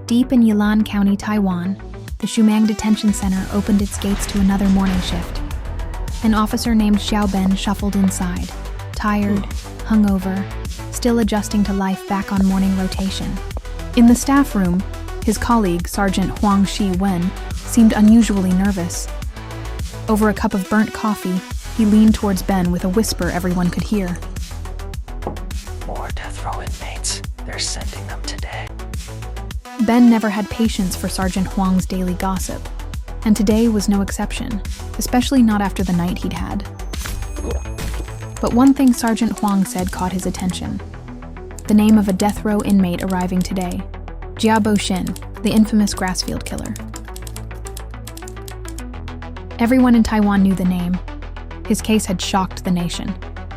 Deep in Yilan County, Taiwan, the Shumang Detention Center opened its gates to another morning shift. An officer named Xiao Ben shuffled inside, tired, hungover, still adjusting to life back on morning rotation. In the staff room, his colleague, Sergeant Huang Shi Wen, seemed unusually nervous. Over a cup of burnt coffee, he leaned towards Ben with a whisper everyone could hear. More death row inmates. They're sending them today. Ben never had patience for Sergeant Huang's daily gossip, and today was no exception, especially not after the night he'd had. But one thing Sergeant Huang said caught his attention. The name of a death row inmate arriving today, Xiao Ben, the infamous Grassfield killer. Everyone in Taiwan knew the name. His case had shocked the nation.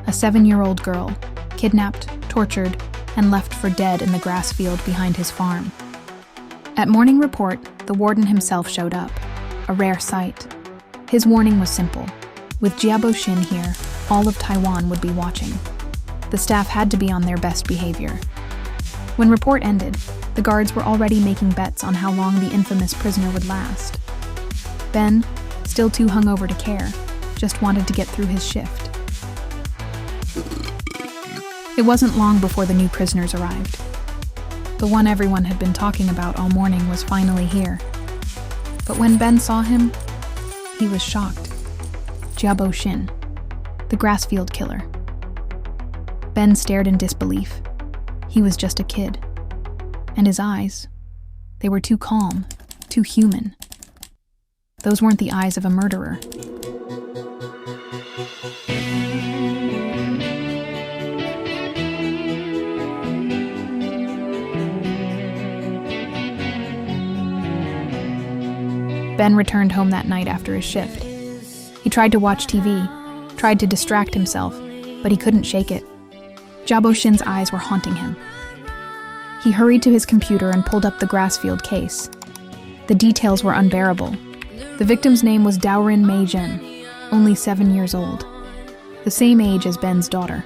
A 7-year-old girl, kidnapped, tortured, and left for dead in the grass field behind his farm. At morning report, the warden himself showed up, a rare sight. His warning was simple. With Xiao Ben here, all of Taiwan would be watching. The staff had to be on their best behavior. When report ended, the guards were already making bets on how long the infamous prisoner would last. Ben, still too hungover to care, just wanted to get through his shift. It wasn't long before the new prisoners arrived. The one everyone had been talking about all morning was finally here. But when Ben saw him, he was shocked. Xiao Ben, the Grassfield killer. Ben stared in disbelief. He was just a kid. And his eyes, they were too calm, too human. Those weren't the eyes of a murderer. Ben returned home that night after his shift. He tried to watch TV, tried to distract himself, but he couldn't shake it. Xiao Ben's eyes were haunting him. He hurried to his computer and pulled up the Grassfield case. The details were unbearable. The victim's name was Daorin Mei Zhen, only 7 years old, the same age as Ben's daughter.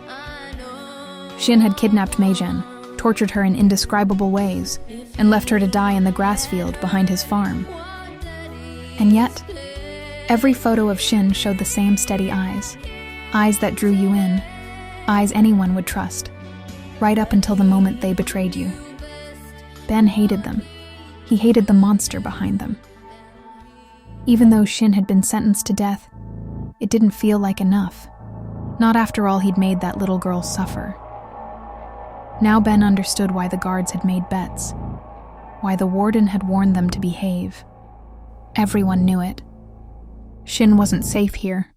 Xin had kidnapped Mei Zhen, tortured her in indescribable ways, and left her to die in the grass field behind his farm. And yet, every photo of Xin showed the same steady eyes that drew you in, eyes anyone would trust, right up until the moment they betrayed you. Ben hated them. He hated the monster behind them. Even though Xin had been sentenced to death, it didn't feel like enough. Not after all he'd made that little girl suffer. Now Ben understood why the guards had made bets, why the warden had warned them to behave. Everyone knew it. Xin wasn't safe here.